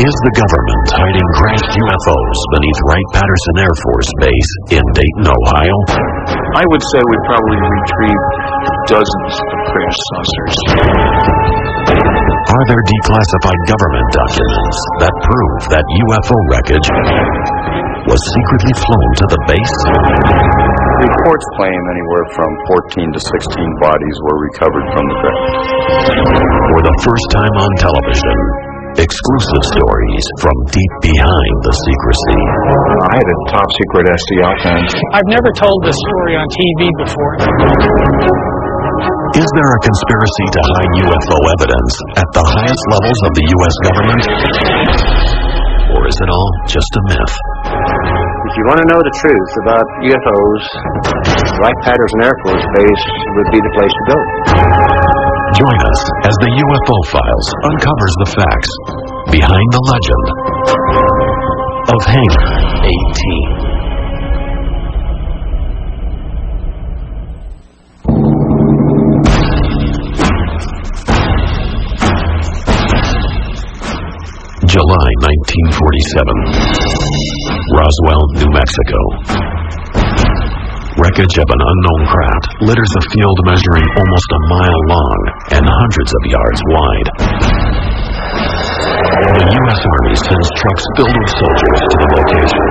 Is the government hiding crashed UFOs beneath Wright-Patterson Air Force Base in Dayton, Ohio? I would say we probably retrieved dozens of crashed saucers. Are there declassified government documents that prove that UFO wreckage was secretly flown to the base? Reports claim anywhere from 14 to 16 bodies were recovered from the crash. For the first time on television, exclusive stories from deep behind the secrecy. I had a top secret SDR plan. I've never told this story on TV before. Is there a conspiracy to hide UFO evidence at the highest levels of the U.S. government? Or is it all just a myth? If you want to know the truth about UFOs, Wright-Patterson Air Force Base would be the place to go. Join us as the UFO Files uncovers the facts behind the legend of Hangar 18. July 1947, Roswell, New Mexico. Wreckage of an unknown craft litters a field measuring almost a mile long and hundreds of yards wide. The U.S. Army sends trucks filled with soldiers to the location.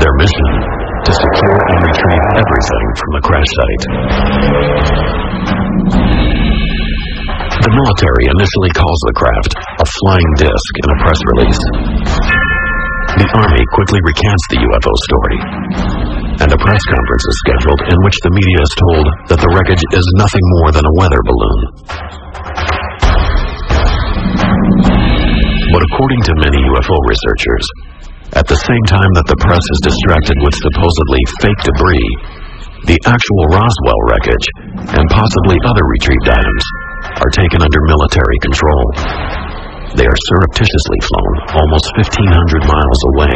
Their mission, to secure and retrieve everything from the crash site. The military initially calls the craft a flying disc in a press release. The Army quickly recants the UFO story, and a press conference is scheduled in which the media is told that the wreckage is nothing more than a weather balloon. But according to many UFO researchers, at the same time that the press is distracted with supposedly fake debris, the actual Roswell wreckage, and possibly other retrieved items, are taken under military control. They are surreptitiously flown almost 1,500 miles away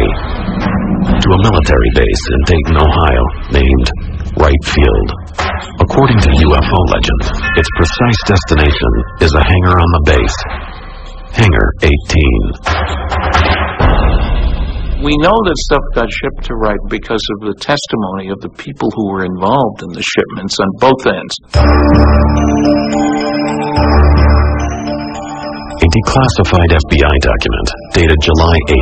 to a military base in Dayton, Ohio, named Wright Field. According to UFO legend, its precise destination is a hangar on the base, Hangar 18. We know that stuff got shipped to Wright because of the testimony of the people who were involved in the shipments on both ends. A declassified FBI document dated July 8,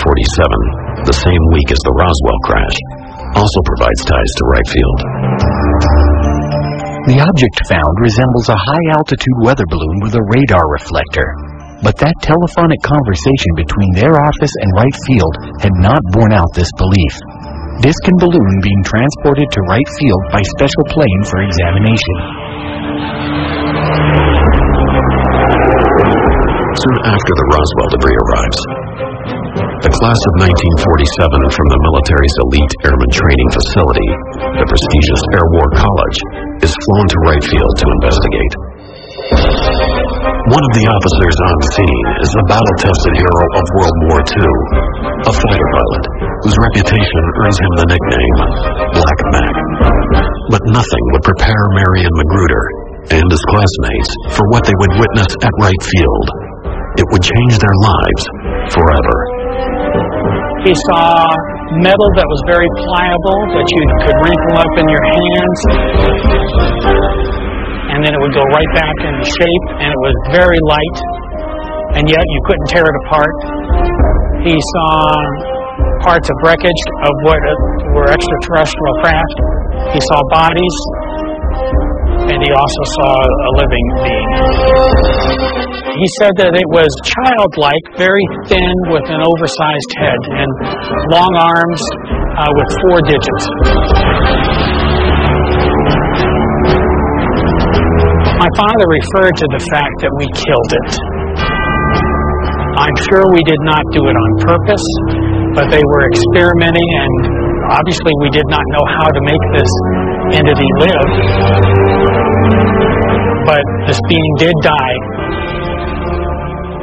1947, the same week as the Roswell crash, also provides ties to Wright Field. The object found resembles a high-altitude weather balloon with a radar reflector. But that telephonic conversation between their office and Wright Field had not borne out this belief. Disc and balloon being transported to Wright Field by special plane for examination. Soon after the Roswell debris arrives, the class of 1947 from the military's elite airman training facility, the prestigious Air War College, is flown to Wright Field to investigate. One of the officers on scene is a battle-tested hero of World War II, a fighter pilot whose reputation earns him the nickname Black Mac. But nothing would prepare Marion Magruder and his classmates for what they would witness at Wright Field. It would change their lives forever. He saw metal that was very pliable, that you could wrinkle up in your hands, and then it would go right back into shape, and it was very light, and yet you couldn't tear it apart. He saw parts of wreckage of what were extraterrestrial craft. He saw bodies, and he also saw a living being. He said that it was childlike, very thin, with an oversized head, and long arms with 4 digits. My father referred to the fact that we killed it. I'm sure we did not do it on purpose, but they were experimenting, and obviously we did not know how to make this entity live. But this being did die,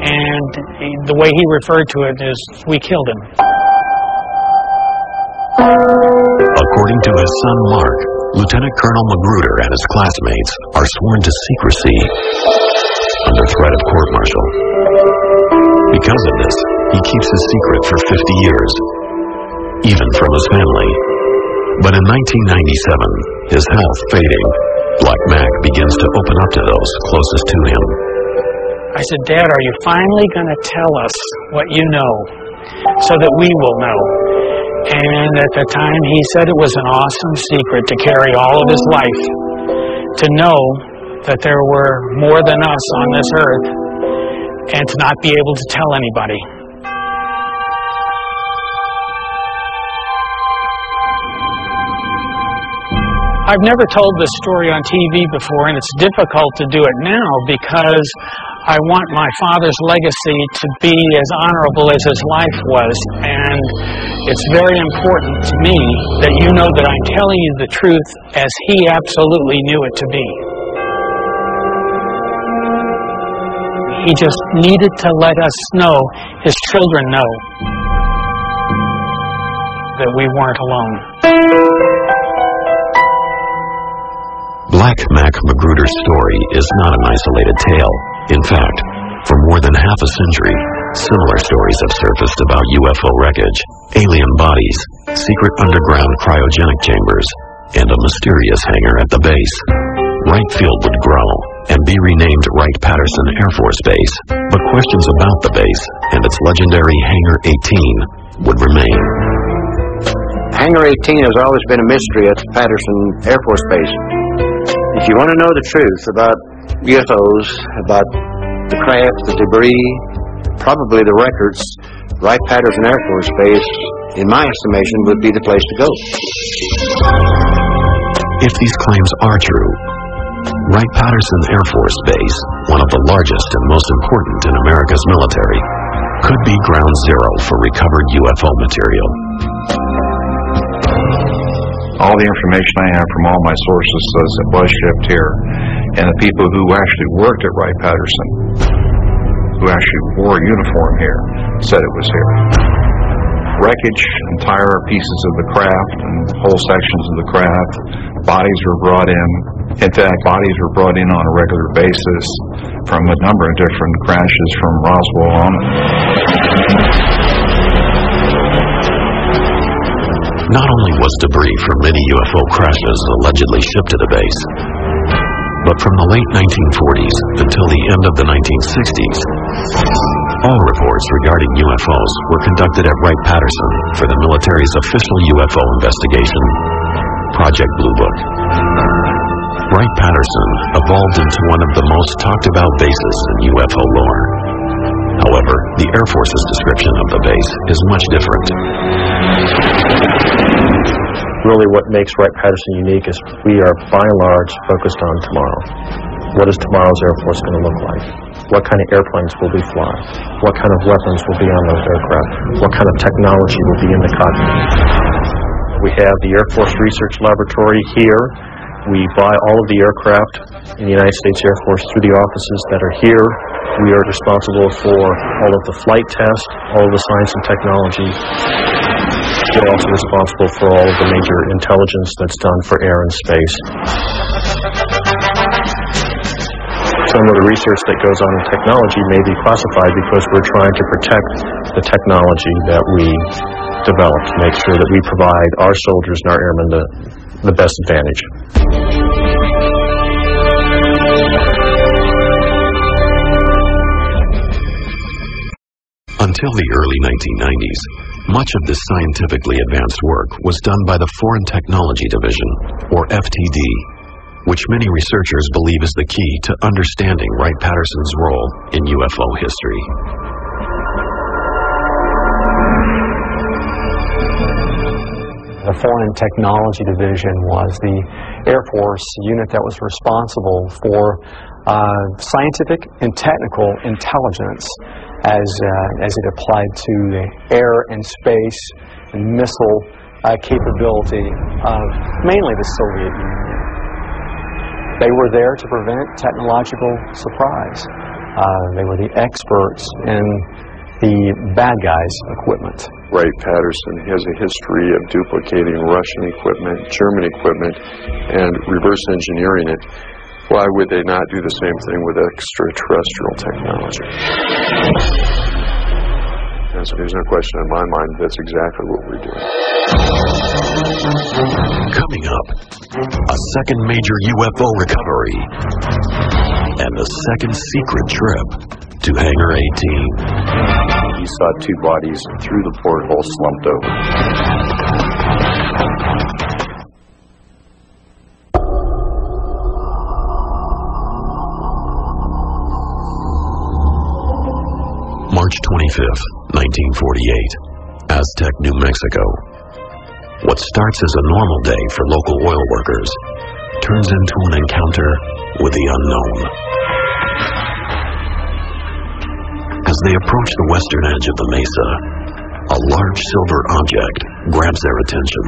and the way he referred to it is, we killed him. According to his son Mark, Lieutenant Colonel Magruder and his classmates are sworn to secrecy under threat of court-martial Because of this, he keeps his secret for 50 years, even from his family. But in 1997, his health fading, Black Mac begins to open up to those closest to him. I said, Dad, are you finally going to tell us what you know so that we will know? And at the time, he said it was an awesome secret to carry all of his life, to know that there were more than us on this earth, and to not be able to tell anybody. I've never told this story on TV before, and it's difficult to do it now because I want my father's legacy to be as honorable as his life was, and it's very important to me that you know that I'm telling you the truth as he absolutely knew it to be. He just needed to let us know, his children know, that we weren't alone. Black Mac Magruder's story is not an isolated tale. In fact, for more than half a century, similar stories have surfaced about UFO wreckage, alien bodies, secret underground cryogenic chambers, and a mysterious hangar at the base. Wright Field would grow and be renamed Wright-Patterson Air Force Base, but questions about the base and its legendary Hangar 18 would remain. Hangar 18 has always been a mystery at Patterson Air Force Base. If you want to know the truth about UFOs, about the craft, the debris, probably the records, Wright-Patterson Air Force Base, in my estimation, would be the place to go. If these claims are true, Wright-Patterson Air Force Base, one of the largest and most important in America's military, could be ground zero for recovered UFO material. All the information I have from all my sources says it was shipped here, and the people who actually worked at Wright-Patterson, who actually wore a uniform here, said it was here. Wreckage, entire pieces of the craft and whole sections of the craft, bodies were brought in. In fact, bodies were brought in on a regular basis from a number of different crashes from Roswell on. Not only was debris from many UFO crashes allegedly shipped to the base, but from the late 1940s until the end of the 1960s, all reports regarding UFOs were conducted at Wright-Patterson for the military's official UFO investigation, Project Blue Book. Wright-Patterson evolved into one of the most talked about bases in UFO lore. However, the Air Force's description of the base is much different. Really what makes Wright-Patterson unique is we are, by and large, focused on tomorrow. What is tomorrow's Air Force going to look like? What kind of airplanes will we fly? What kind of weapons will be on those aircraft? What kind of technology will be in the cockpit? We have the Air Force Research Laboratory here. We buy all of the aircraft in the United States Air Force through the offices that are here. We are responsible for all of the flight tests, all of the science and technology. We're also responsible for all of the major intelligence that's done for air and space. Some of the research that goes on in technology may be classified because we're trying to protect the technology that we develop, to make sure that we provide our soldiers and our airmen the best advantage. Until the early 1990s, much of this scientifically advanced work was done by the Foreign Technology Division, or FTD, which many researchers believe is the key to understanding Wright-Patterson's role in UFO history. The Foreign Technology Division was the Air Force unit that was responsible for scientific and technical intelligence as it applied to the air and space and missile capability of mainly the Soviet Union. They were there to prevent technological surprise. They were the experts in the bad guys' equipment. Wright-Patterson has a history of duplicating Russian equipment, German equipment, and reverse engineering it. Why would they not do the same thing with extraterrestrial technology? There's no question in my mind that's exactly what we're doing. Coming up, a second major UFO recovery and a second secret trip to Hangar 18. He saw two bodies through the porthole slumped over. March 25th, 1948, Aztec, New Mexico. What starts as a normal day for local oil workers turns into an encounter with the unknown. As they approach the western edge of the mesa, a large silver object grabs their attention.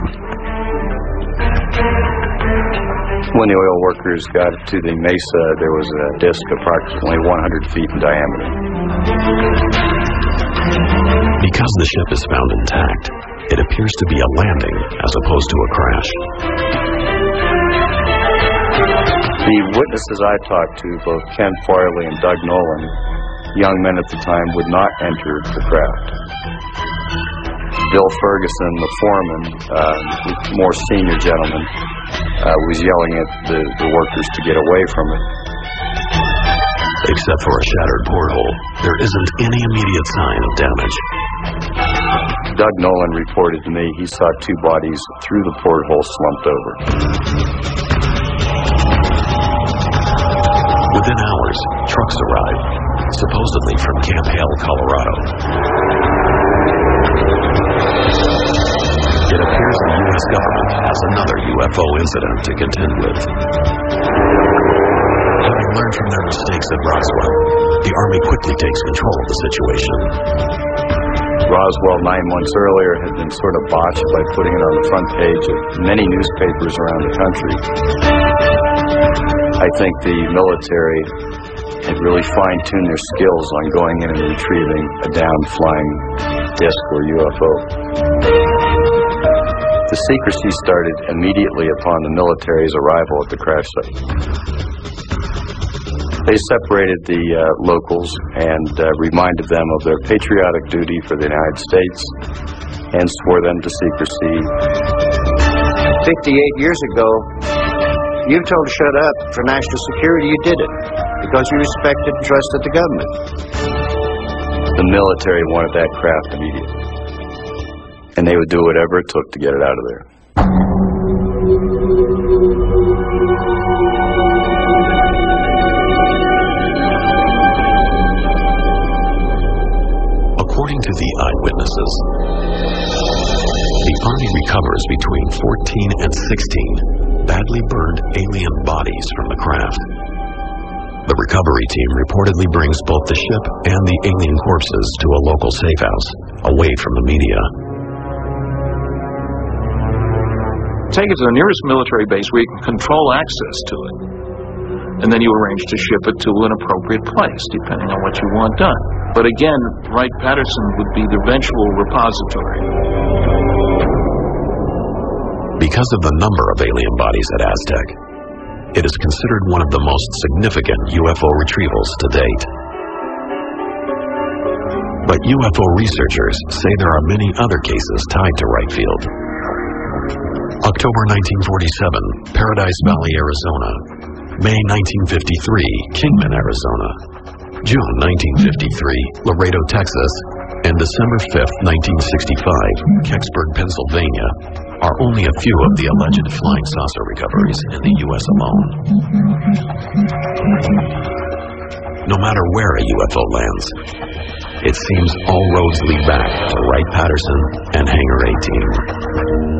When the oil workers got to the mesa, there was a disc approximately 100 feet in diameter. Because the ship is found intact, it appears to be a landing as opposed to a crash. The witnesses I talked to, both Ken Farley and Doug Nolan, young men at the time, would not enter the craft. Bill Ferguson, the foreman, more senior gentleman, was yelling at the workers to get away from it. Except for a shattered porthole, there isn't any immediate sign of damage. Doug Nolan reported to me he saw two bodies through the porthole slumped over. Within hours, trucks arrive, supposedly from Camp Hale, Colorado. It appears the U.S. government has another UFO incident to contend with. Having learned from their mistakes at Roswell, the Army quickly takes control of the situation. Roswell 9 months earlier had been sort of botched by putting it on the front page of many newspapers around the country. I think the military had really fine-tuned their skills on going in and retrieving a down-flying disc or UFO. The secrecy started immediately upon the military's arrival at the crash site. They separated the locals and reminded them of their patriotic duty for the United States and swore them to secrecy. 58 years ago, you were told to shut up for national security. You did it because you respected and trusted the government. The military wanted that craft immediately, and they would do whatever it took to get it out of there. According to the eyewitnesses, the Army recovers between 14 and 16 badly burned alien bodies from the craft. The recovery team reportedly brings both the ship and the alien corpses to a local safe house, away from the media. Take it to the nearest military base where you can control access to it. And then you arrange to ship it to an appropriate place, depending on what you want done. But again, Wright-Patterson would be the eventual repository. Because of the number of alien bodies at Aztec, it is considered one of the most significant UFO retrievals to date. But UFO researchers say there are many other cases tied to Wright Field. October 1947, Paradise Valley, Arizona. May 1953, Kingman, Arizona. June 1953, Laredo, Texas. And December 5th, 1965, Kecksburg, Pennsylvania, are only a few of the alleged flying saucer recoveries in the U.S. alone. No matter where a UFO lands, it seems all roads lead back to Wright-Patterson and Hangar 18.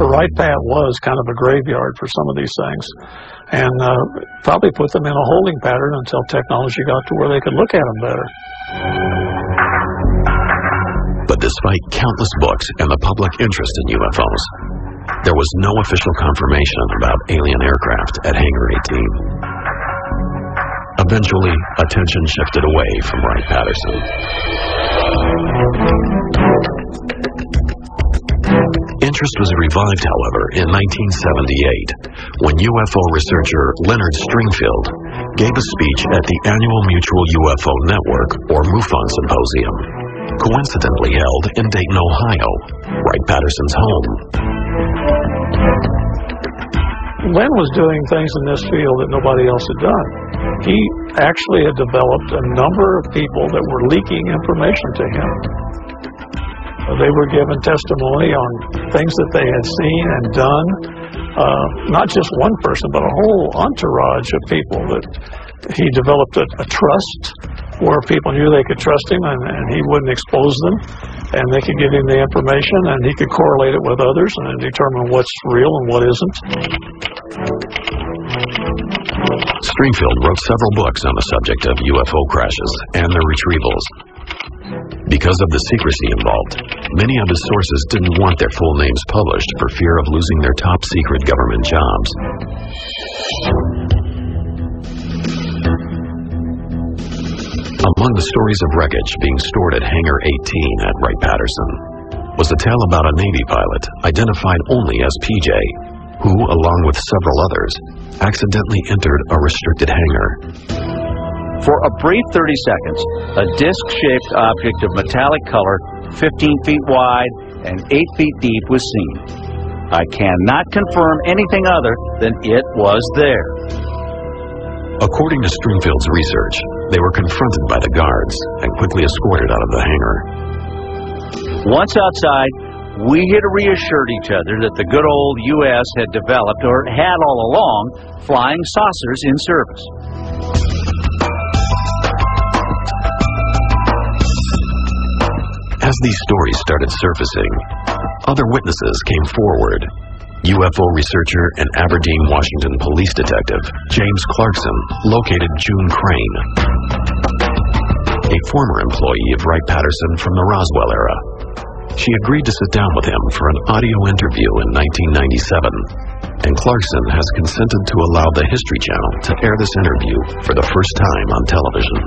The Wright Pat was kind of a graveyard for some of these things, and probably put them in a holding pattern until technology got to where they could look at them better. But despite countless books and the public interest in UFOs, there was no official confirmation about alien aircraft at Hangar 18. Eventually, attention shifted away from Wright-Patterson. Interest was revived, however, in 1978, when UFO researcher Leonard Stringfield gave a speech at the annual Mutual UFO Network, or MUFON Symposium, coincidentally held in Dayton, Ohio, Wright-Patterson's home. Len was doing things in this field that nobody else had done. He actually had developed a number of people that were leaking information to him. They were given testimony on things that they had seen and done. Not just one person, but a whole entourage of people that he developed a trust where people knew they could trust him and he wouldn't expose them, and they could give him the information and he could correlate it with others and determine what's real and what isn't. Stringfield wrote several books on the subject of UFO crashes and their retrievals. Because of the secrecy involved, many of his sources didn't want their full names published for fear of losing their top-secret government jobs. Among the stories of wreckage being stored at Hangar 18 at Wright-Patterson was a tale about a Navy pilot identified only as PJ, who, along with several others, accidentally entered a restricted hangar. For a brief 30 seconds, a disc-shaped object of metallic color, 15 feet wide and 8 feet deep, was seen. I cannot confirm anything other than it was there. According to Stringfield's research, they were confronted by the guards and quickly escorted out of the hangar. Once outside, we had reassured each other that the good old U.S. had developed, or had all along, flying saucers in service. As these stories started surfacing, other witnesses came forward. UFO researcher and Aberdeen, Washington police detective James Clarkson located June Crane, a former employee of Wright-Patterson from the Roswell era. She agreed to sit down with him for an audio interview in 1997, and Clarkson has consented to allow the History Channel to air this interview for the first time on television.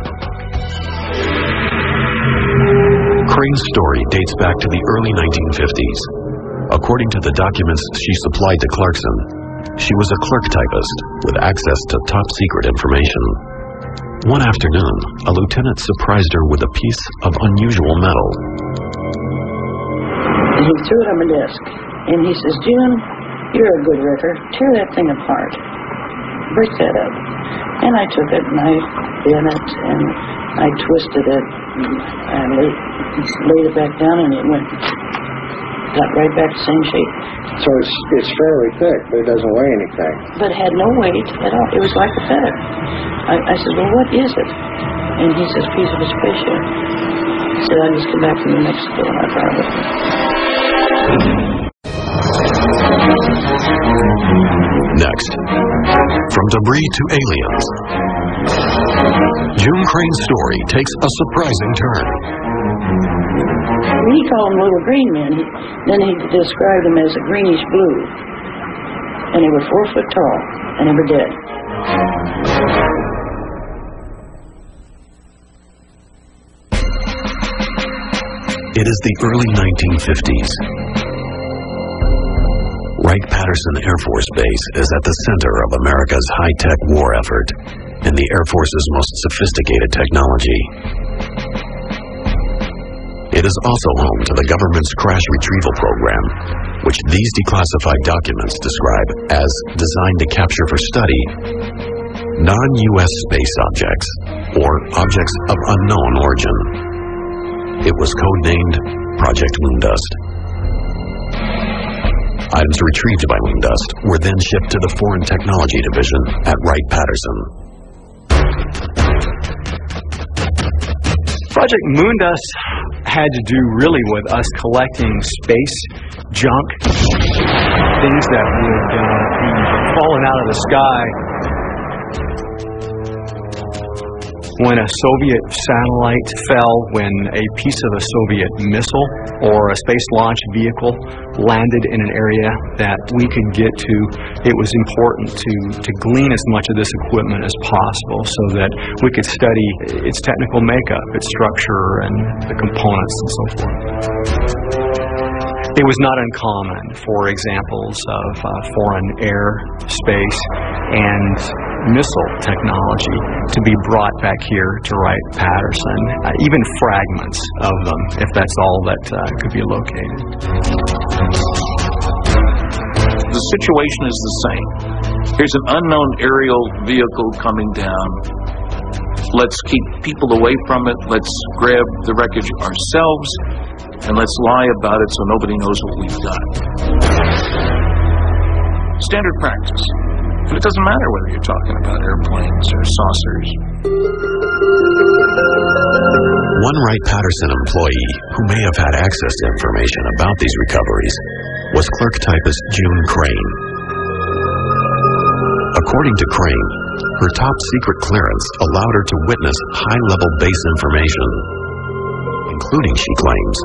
Crane's story dates back to the early 1950s. According to the documents she supplied to Clarkson, she was a clerk typist with access to top-secret information. One afternoon, a lieutenant surprised her with a piece of unusual metal. And he threw it on my desk, and he says, "June, you're a good wrecker. Tear that thing apart. Break that up." And I took it, and I bent it, and I twisted it, and I laid it back down, and it got right back to the same shape. So it's fairly thick, but it doesn't weigh anything. But it had no weight at all. It was like a feather. I said, "Well, what is it?" And he says, "Piece of a spaceship." He said, "I just came back from New Mexico, and I found it." Next, from debris to aliens, June Crane's story takes a surprising turn. He called them little green men. Then he described them as a greenish blue. And they were 4 foot tall, and they were dead. It is the early 1950s. Wright-Patterson Air Force Base is at the center of America's high-tech war effort and the Air Force's most sophisticated technology. It is also home to the government's crash retrieval program, which these declassified documents describe as designed to capture for study non-U.S. space objects, or objects of unknown origin. It was codenamed Project Moondust. Items retrieved by Moondust were then shipped to the Foreign Technology Division at Wright-Patterson. Project Moondust had to do really with us collecting space junk, things that would be falling out of the sky when a Soviet satellite fell, when a piece of a Soviet missile or a space launch vehicle landed in an area that we could get to. It was important to glean as much of this equipment as possible so that we could study its technical makeup, its structure, and the components and so forth. It was not uncommon for examples of foreign air space and missile technology to be brought back here to Wright-Patterson, even fragments of them, if that's all that could be located. The situation is the same. Here's an unknown aerial vehicle coming down. Let's keep people away from it. Let's grab the wreckage ourselves, and let's lie about it so nobody knows what we've done. Standard practice. And it doesn't matter whether you're talking about airplanes or saucers. One Wright-Patterson employee who may have had access to information about these recoveries was clerk typist June Crane. According to Crane, her top-secret clearance allowed her to witness high-level base information, including, she claims,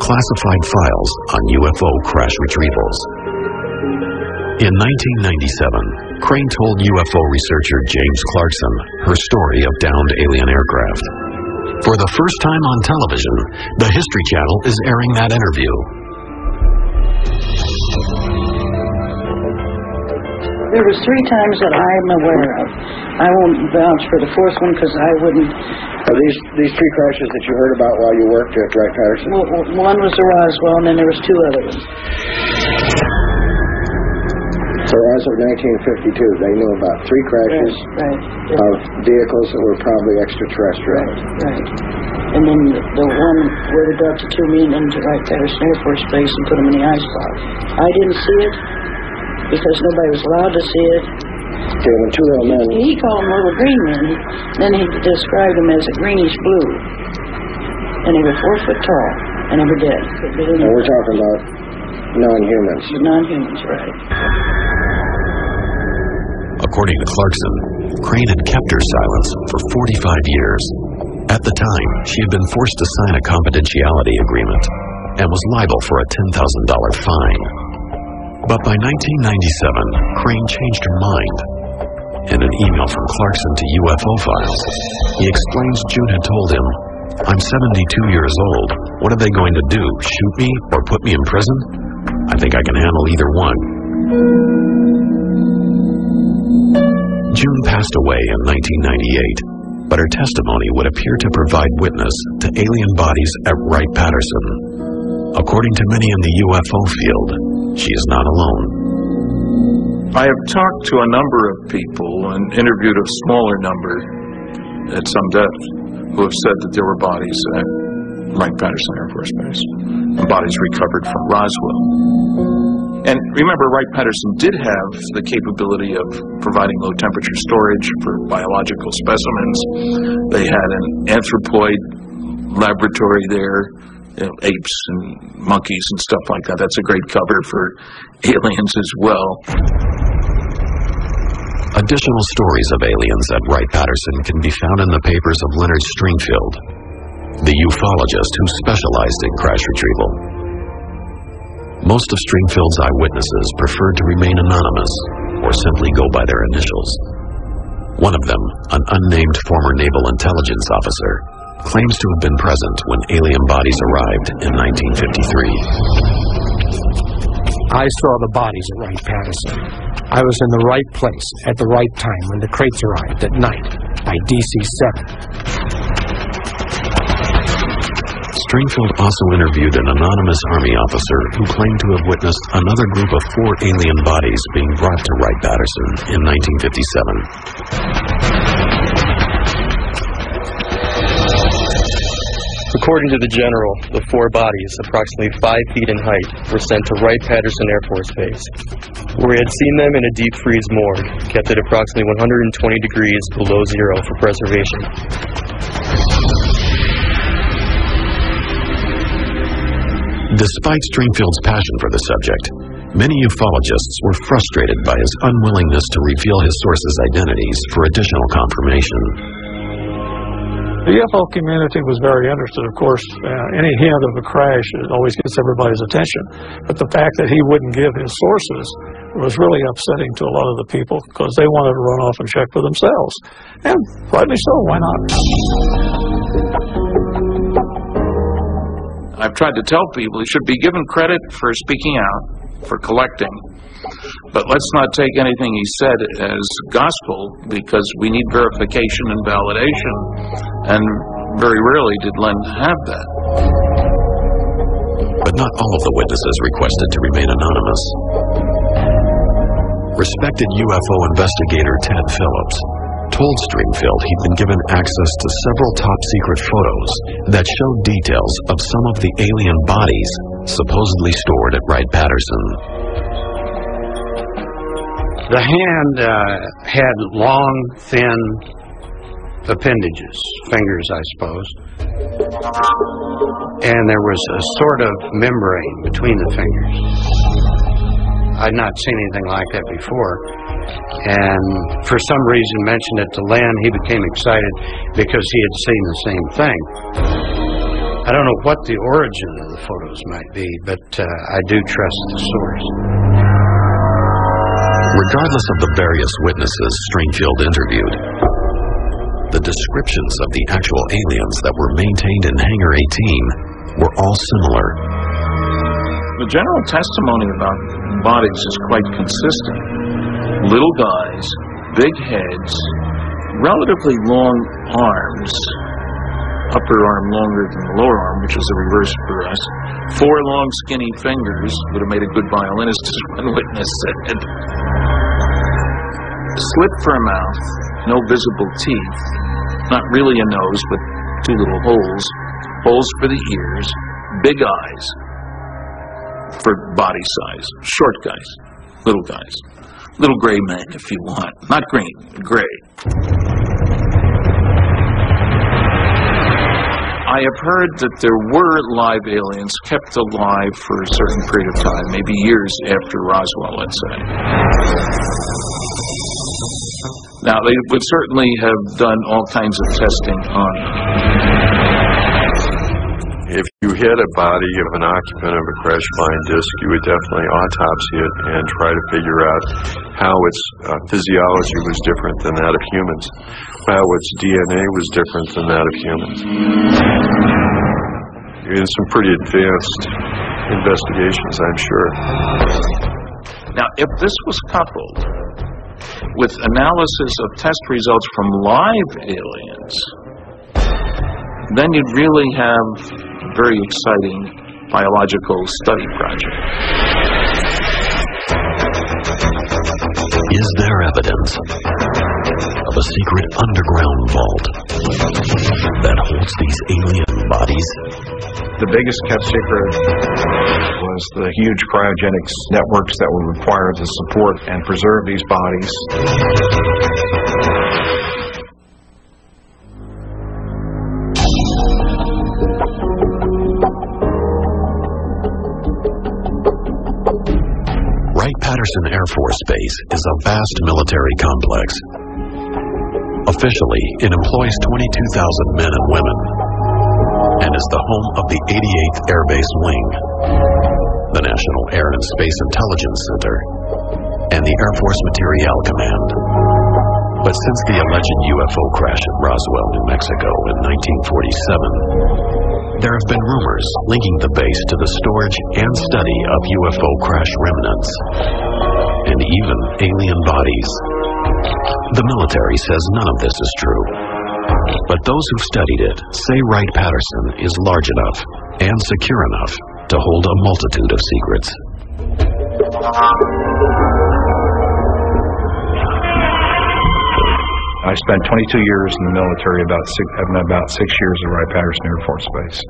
classified files on UFO crash retrievals. In 1997, Crane told UFO researcher James Clarkson her story of downed alien aircraft. For the first time on television, the History Channel is airing that interview. There was 3 times that I'm aware of. I won't vouch for the 4th one because I wouldn't. Are these 3 crashes that you heard about while you worked at Wright-Patterson? Well, one was the Roswell, and then there was 2 other ones. So as of 1952, they knew about 3 crashes of vehicles that were probably extraterrestrial. Right. And then the one where they brought the 2 men into Wright-Patterson Air Force Base and put them in the icebox. I didn't see it because nobody was allowed to see it. Okay, when 2 little men... He called them little green men. Then he described them as a greenish blue. And they were 4 foot tall, and they were dead. And we're talking about non-humans. Non-humans, right. According to Clarkson, Crane had kept her silence for 45 years. At the time, she had been forced to sign a confidentiality agreement and was liable for a $10,000 fine. But by 1997, Crane changed her mind. In an email from Clarkson to UFO Files, he explains June had told him, "I'm 72 years old. What are they going to do, shoot me or put me in prison? I think I can handle either one." June passed away in 1998, but her testimony would appear to provide witness to alien bodies at Wright-Patterson. According to many in the UFO field, she is not alone. I have talked to a number of people and interviewed a smaller number at some depth who have said that there were bodies at Wright-Patterson Air Force Base and bodies recovered from Roswell. And remember, Wright-Patterson did have the capability of providing low-temperature storage for biological specimens. They had an anthropoid laboratory there, apes and monkeys and stuff like that. That's a great cover for aliens as well. Additional stories of aliens at Wright-Patterson can be found in the papers of Leonard Stringfield, the ufologist who specialized in crash retrieval. Most of Stringfield's eyewitnesses preferred to remain anonymous or simply go by their initials. One of them, an unnamed former naval intelligence officer, claims to have been present when alien bodies arrived in 1953. I saw the bodies at Wright-Patterson. I was in the right place at the right time when the crates arrived at night by DC-7. Stringfield also interviewed an anonymous Army officer who claimed to have witnessed another group of 4 alien bodies being brought to Wright-Patterson in 1957. According to the general, the 4 bodies, approximately 5 feet in height, were sent to Wright-Patterson Air Force Base, where he had seen them in a deep freeze morgue, kept at approximately 120 degrees below zero for preservation. Despite Stringfield's passion for the subject, many ufologists were frustrated by his unwillingness to reveal his sources' identities for additional confirmation. The UFO community was very interested, of course. Any hint of a crash always gets everybody's attention. But the fact that he wouldn't give his sources was really upsetting to a lot of the people because they wanted to run off and check for themselves. And rightly so, why not? I've tried to tell people he should be given credit for speaking out, for collecting, But let's not take anything he said as gospel, because we need verification and validation, and very rarely did Len have that. But not all of the witnesses requested to remain anonymous. Respected UFO investigator Ted Phillips told Stringfield he'd been given access to several top-secret photos that showed details of some of the alien bodies supposedly stored at Wright-Patterson. The hand had long, thin appendages, fingers, I suppose, and there was a sort of membrane between the fingers. I'd not seen anything like that before, and for some reason mentioned it to Len. He became excited because he had seen the same thing. I don't know what the origin of the photos might be, but I do trust the source. Regardless of the various witnesses Stringfield interviewed, the descriptions of the actual aliens that were maintained in Hangar 18 were all similar. The general testimony about bodies is quite consistent. Little guys, big heads, relatively long arms, upper arm longer than the lower arm, which is the reverse for us. 4 long skinny fingers, would have made a good violinist, as one witness said. Slit for a mouth, no visible teeth, not really a nose, but 2 little holes, holes for the ears, big eyes for body size, short guys, little gray men if you want, not green, gray. I have heard that there were live aliens kept alive for a certain period of time, maybe years after Roswell, let's say. Now, they would certainly have done all kinds of testing on them. If you hit a body of an occupant of a crash flying disc, you would definitely autopsy it and try to figure out how its physiology was different than that of humans, how its DNA was different than that of humans. In some pretty advanced investigations, I'm sure. Now, if this was coupled with analysis of test results from live aliens, then you'd really have a very exciting biological study project. Is there evidence of a secret underground vault that holds these alien bodies? The biggest kept secret was the huge cryogenics networks that were required to support and preserve these bodies. Wright-Patterson Air Force Base is a vast military complex. Officially, it employs 22,000 men and women and is the home of the 88th Air Base Wing, the National Air and Space Intelligence Center, and the Air Force Materiel Command. But since the alleged UFO crash at Roswell, New Mexico in 1947, there have been rumors linking the base to the storage and study of UFO crash remnants, and even alien bodies. The military says none of this is true, but those who've studied it say Wright-Patterson is large enough and secure enough to hold a multitude of secrets. I spent 22 years in the military, about 6 years at Wright-Patterson Air Force Base.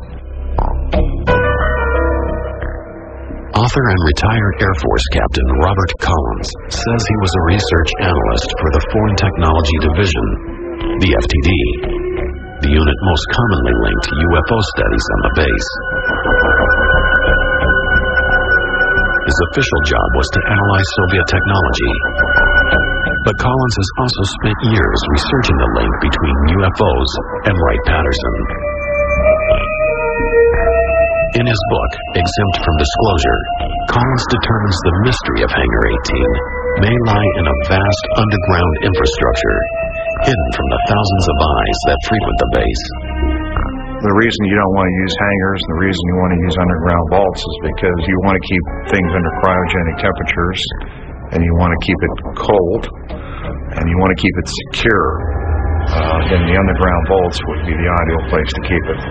Author and retired Air Force Captain Robert Collins says he was a research analyst for the Foreign Technology Division, the FTD, the unit most commonly linked to UFO studies on the base. His official job was to analyze Soviet technology, but Collins has also spent years researching the link between UFOs and Wright-Patterson. In his book, Exempt from Disclosure, Collins determines the mystery of Hangar 18 may lie in a vast underground infrastructure, hidden from the thousands of eyes that frequent the base. The reason you don't want to use hangars and the reason you want to use underground vaults is because you want to keep things under cryogenic temperatures and you want to keep it cold, and you want to keep it secure, then the underground vaults would be the ideal place to keep it.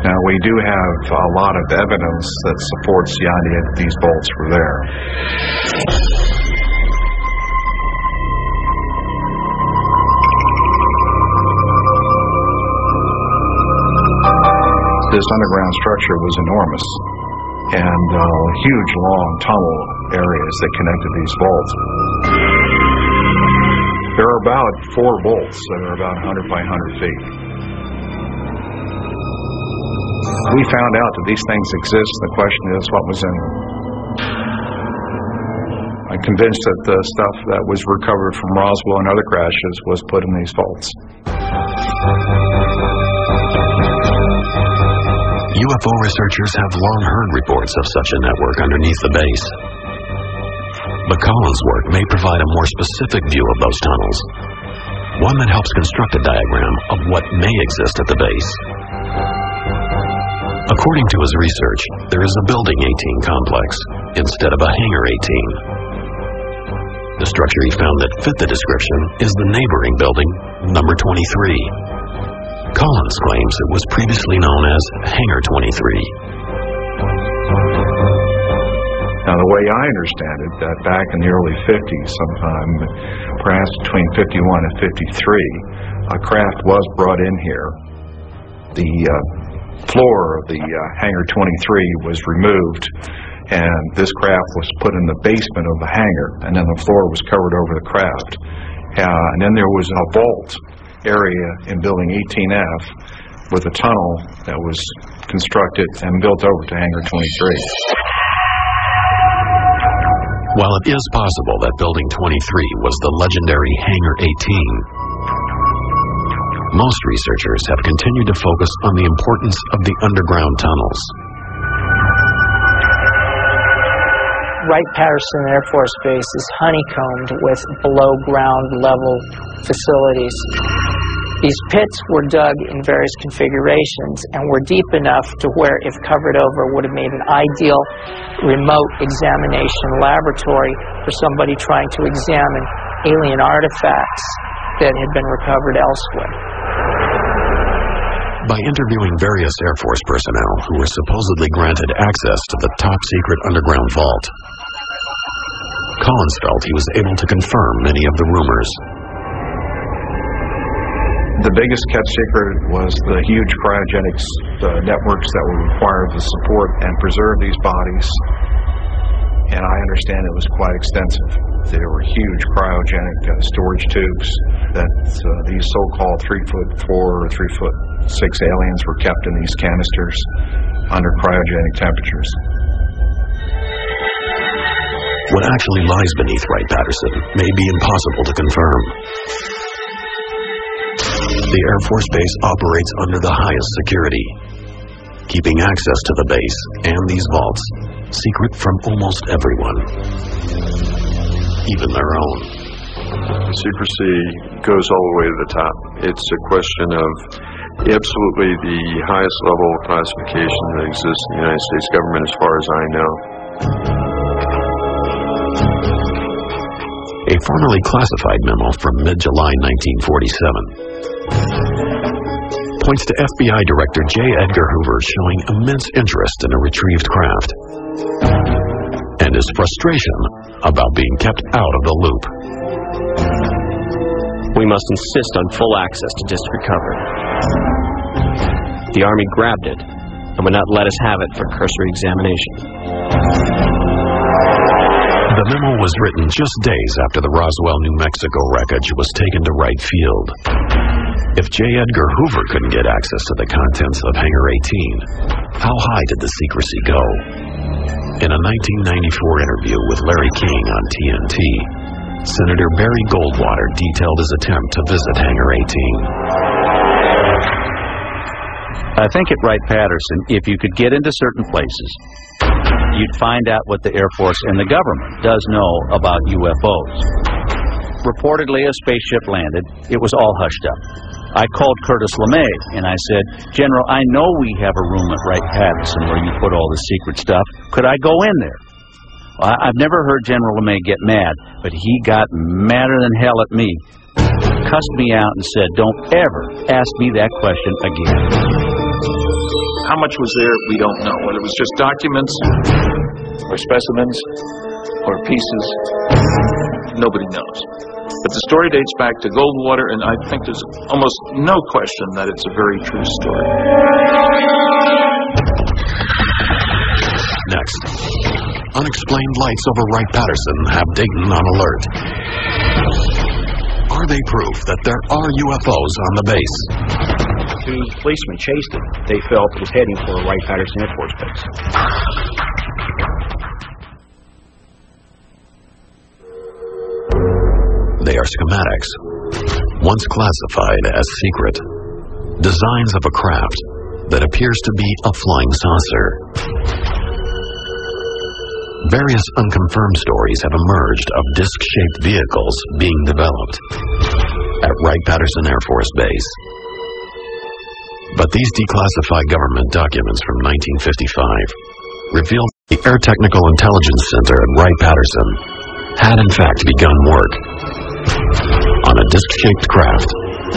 Now, we do have a lot of evidence that supports the idea that these vaults were there. This underground structure was enormous, and huge, long tunnel areas that connected these vaults. There are about 4 vaults that are about 100 by 100 feet. We found out that these things exist. The question is, what was in them? I'm convinced that the stuff that was recovered from Roswell and other crashes was put in these vaults. UFO researchers have long heard reports of such a network underneath the base. But Collins' work may provide a more specific view of those tunnels, one that helps construct a diagram of what may exist at the base. According to his research, there is a Building 18 complex instead of a Hangar 18. The structure he found that fit the description is the neighboring building, number 23. Collins claims it was previously known as Hangar 23. Now, the way I understand it, that back in the early 50s sometime, perhaps between 51 and 53, a craft was brought in here. The floor of the Hangar 23 was removed, and this craft was put in the basement of the hangar, and then the floor was covered over the craft. And then there was a vault area in Building 18F with a tunnel that was constructed and built over to Hangar 23. While it is possible that Building 23 was the legendary Hangar 18, most researchers have continued to focus on the importance of the underground tunnels. Wright-Patterson Air Force Base is honeycombed with below-ground level facilities. These pits were dug in various configurations and were deep enough to where, if covered over, would have made an ideal remote examination laboratory for somebody trying to examine alien artifacts that had been recovered elsewhere. By interviewing various Air Force personnel who were supposedly granted access to the top-secret underground vault, Collins felt he was able to confirm many of the rumors. The biggest kept secret was the huge cryogenics networks that were required to support and preserve these bodies, and I understand it was quite extensive. There were huge cryogenic storage tubes that these so-called 3'4" or 3'6" aliens were kept in these canisters under cryogenic temperatures. What actually lies beneath Wright-Patterson may be impossible to confirm. The Air Force Base operates under the highest security, keeping access to the base and these vaults secret from almost everyone, even their own. Secrecy goes all the way to the top. It's a question of absolutely the highest level of classification that exists in the United States government as far as I know. A formerly classified memo from mid-July 1947 points to FBI Director J. Edgar Hoover showing immense interest in a retrieved craft and his frustration about being kept out of the loop. We must insist on full access to disc recovery. The Army grabbed it and would not let us have it for cursory examination. The memo was written just days after the Roswell, New Mexico wreckage was taken to Wright Field. If J. Edgar Hoover couldn't get access to the contents of Hangar 18, how high did the secrecy go? In a 1994 interview with Larry King on TNT, Senator Barry Goldwater detailed his attempt to visit Hangar 18. I think at Wright-Patterson, if you could get into certain places, you'd find out what the Air Force and the government does know about UFOs. Reportedly, a spaceship landed. It was all hushed up. I called Curtis LeMay, and I said, General, I know we have a room at Wright-Patterson where you put all the secret stuff. Could I go in there? I've never heard General LeMay get mad, but he got madder than hell at me. Cussed me out and said, "Don't ever ask me that question again." How much was there, we don't know. Whether it was just documents, or specimens, or pieces, nobody knows. But the story dates back to Goldwater, and I think there's almost no question that it's a very true story. Next, unexplained lights over Wright-Patterson have Dayton on alert. Are they proof that there are UFOs on the base? Two policemen chased it. They felt it was heading for Wright-Patterson Air Force Base. They are schematics, once classified as secret. Designs of a craft that appears to be a flying saucer. Various unconfirmed stories have emerged of disc-shaped vehicles being developed at Wright-Patterson Air Force Base. But these declassified government documents from 1955 revealed the Air Technical Intelligence Center at Wright-Patterson had in fact begun work on a disc-shaped craft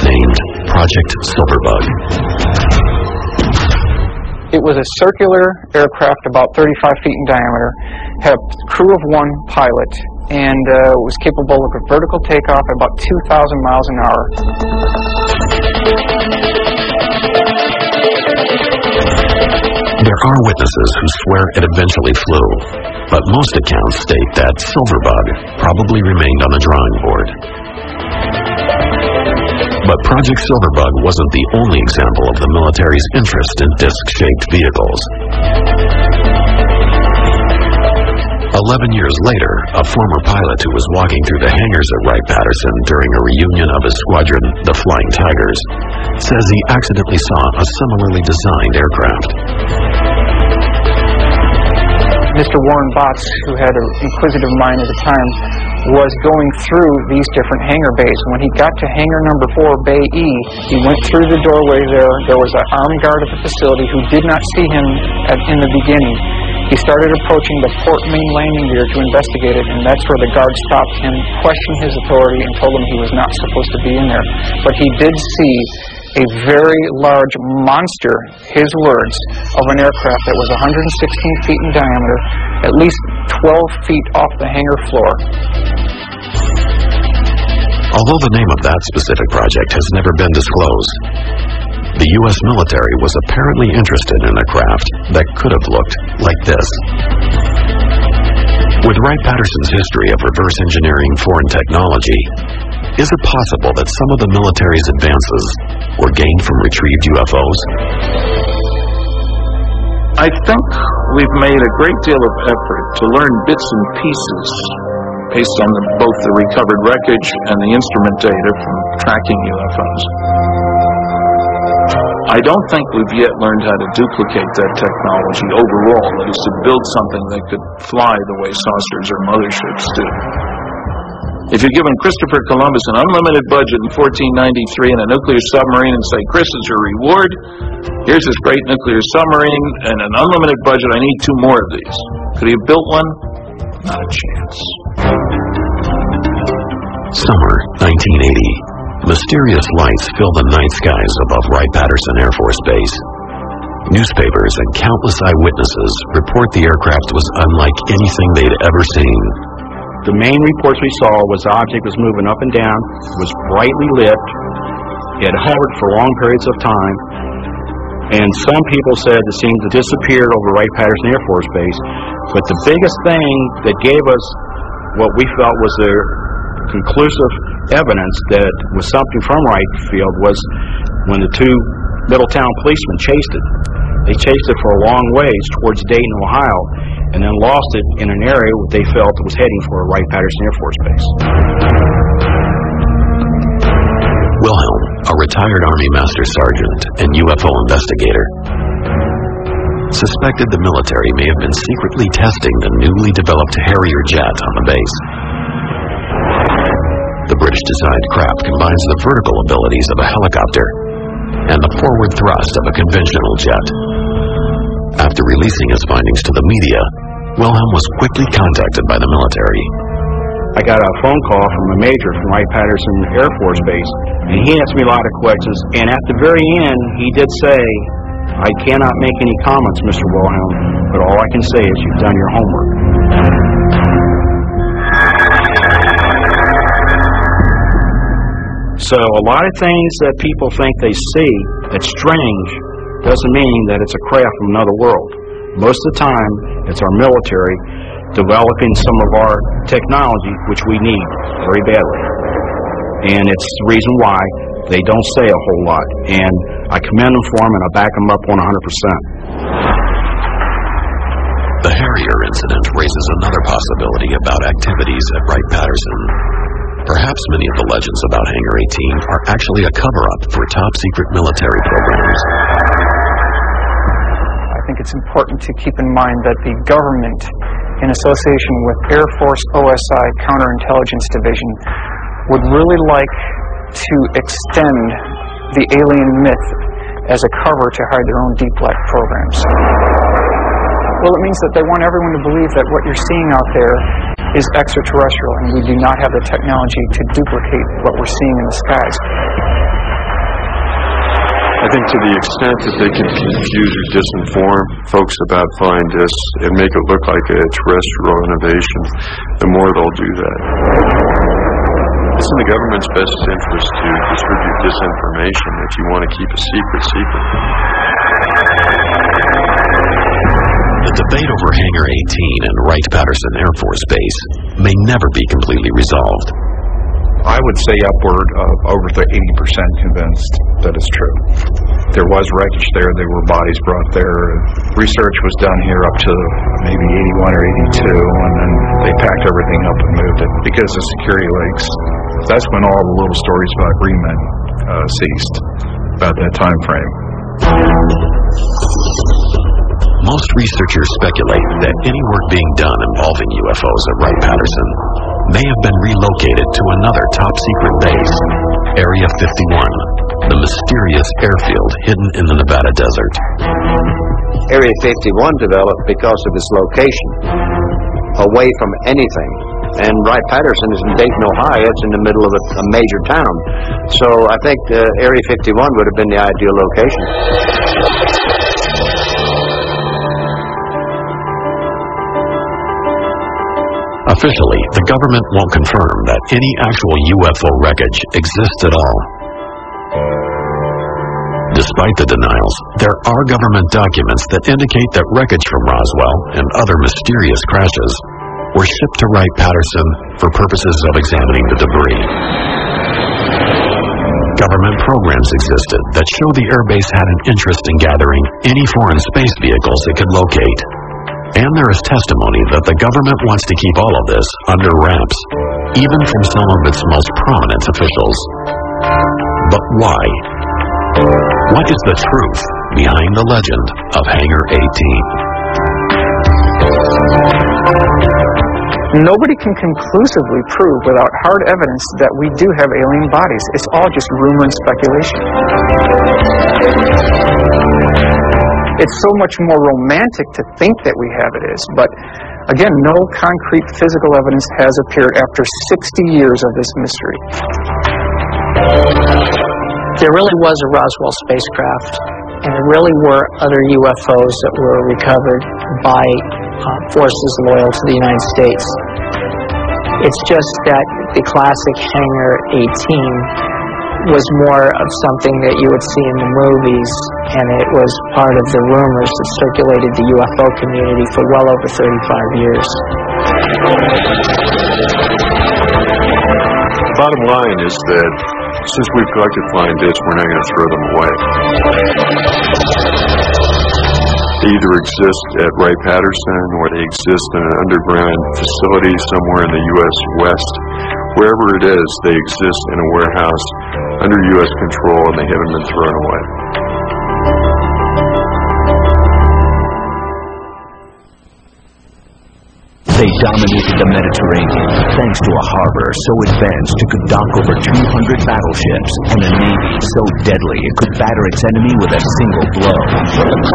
named Project Silverbug. It was a circular aircraft about 35 feet in diameter, had a crew of one pilot, and was capable of a vertical takeoff at about 2,000 miles an hour. There are witnesses who swear it eventually flew, but most accounts state that Silverbug probably remained on the drawing board. But Project Silverbug wasn't the only example of the military's interest in disc-shaped vehicles. 11 years later, a former pilot who was walking through the hangars at Wright-Patterson during a reunion of his squadron, the Flying Tigers, says he accidentally saw a similarly designed aircraft. Mr. Warren Botts, who had an inquisitive mind at the time, was going through these different hangar bays. When he got to hangar number 4, Bay E, he went through the doorway there. There was an armed guard at the facility who did not see him in the beginning. He started approaching the port main landing gear to investigate it, and that's where the guard stopped him, questioned his authority, and told him he was not supposed to be in there. But he did see a very large monster, his words, of an aircraft that was 116 feet in diameter, at least 12 feet off the hangar floor. Although the name of that specific project has never been disclosed, the U.S. military was apparently interested in a craft that could have looked like this. With Wright-Patterson's history of reverse engineering foreign technology, is it possible that some of the military's advances were gained from retrieved UFOs? I think we've made a great deal of effort to learn bits and pieces based on both the recovered wreckage and the instrument data from tracking UFOs. I don't think we've yet learned how to duplicate that technology overall, that is to build something that could fly the way saucers or motherships do. If you're giving Christopher Columbus an unlimited budget in 1493 and a nuclear submarine and say, "Chris, is your reward, here's this great nuclear submarine and an unlimited budget, I need 2 more of these." Could he have built one? Not a chance. Summer 1980. Mysterious lights fill the night skies above Wright-Patterson Air Force Base. Newspapers and countless eyewitnesses report the aircraft was unlike anything they'd ever seen. The main reports we saw was the object was moving up and down, was brightly lit, it hovered for long periods of time, and some people said it seemed to disappear over Wright-Patterson Air Force Base. But the biggest thing that gave us what we felt was the conclusive evidence that was something from Wright Field was when the 2 Middletown policemen chased it. They chased it for a long ways towards Dayton, Ohio, and then lost it in an area where they felt it was heading for Wright-Patterson Air Force Base. Wilhelm, a retired Army Master Sergeant and UFO investigator, suspected the military may have been secretly testing the newly developed Harrier jet on the base. The British-designed craft combines the vertical abilities of a helicopter and the forward thrust of a conventional jet. After releasing his findings to the media, Wilhelm was quickly contacted by the military. I got a phone call from a major from Wright-Patterson Air Force Base, and he asked me a lot of questions, and at the very end, he did say, "I cannot make any comments, Mr. Wilhelm, but all I can say is you've done your homework." So a lot of things that people think they see that's strange doesn't mean that it's a craft from another world. Most of the time, it's our military developing some of our technology, which we need very badly. And it's the reason why they don't say a whole lot. And I commend them for them, and I back them up 100%. The Harrier incident raises another possibility about activities at Wright-Patterson. Perhaps many of the legends about Hangar 18 are actually a cover-up for top-secret military programs. I think it's important to keep in mind that the government, in association with Air Force OSI Counterintelligence Division, would really like to extend the alien myth as a cover to hide their own deep black programs. Well, it means that they want everyone to believe that what you're seeing out there is extraterrestrial, and we do not have the technology to duplicate what we're seeing in the skies. I think to the extent that they can confuse or disinform folks about flying discs and make it look like a terrestrial innovation, the more they'll do that. It's in the government's best interest to distribute disinformation if you want to keep a secret. The debate over Hangar 18 and Wright-Patterson Air Force Base may never be completely resolved. I would say upward of over 80% convinced that it's true. There was wreckage there. There were bodies brought there. Research was done here up to maybe 81 or 82, and then they packed everything up and moved it because of security leaks. That's when all the little stories about green men ceased, about that time frame. Most researchers speculate that any work being done involving UFOs at Wright-Patterson may have been relocated to another top-secret base, Area 51, the mysterious airfield hidden in the Nevada desert. Area 51 developed because of its location, away from anything. And Wright-Patterson is in Dayton, Ohio. It's in the middle of a major town. So I think Area 51 would have been the ideal location. Officially, the government won't confirm that any actual UFO wreckage exists at all. Despite the denials, there are government documents that indicate that wreckage from Roswell and other mysterious crashes were shipped to Wright-Patterson for purposes of examining the debris. Government programs existed that show the airbase had an interest in gathering any foreign space vehicles it could locate. And there is testimony that the government wants to keep all of this under wraps, even from some of its most prominent officials. But why? What is the truth behind the legend of Hangar 18? Nobody can conclusively prove without hard evidence that we do have alien bodies. It's all just rumor and speculation. It's so much more romantic to think that we have it is, but again, no concrete physical evidence has appeared after 60 years of this mystery. There really was a Roswell spacecraft, and there really were other UFOs that were recovered by forces loyal to the United States. It's just that the classic Hangar 18 was more of something that you would see in the movies, and it was part of the rumors that circulated the UFO community for well over 35 years. The bottom line is that since we've collected flying discs, we're not going to throw them away. They either exist at Wright-Patterson or they exist in an underground facility somewhere in the U.S. West. Wherever it is, they exist in a warehouse under U.S. control, and they haven't been thrown away. They dominated the Mediterranean thanks to a harbor so advanced it could dock over 200 battleships and a navy so deadly it could batter its enemy with a single blow.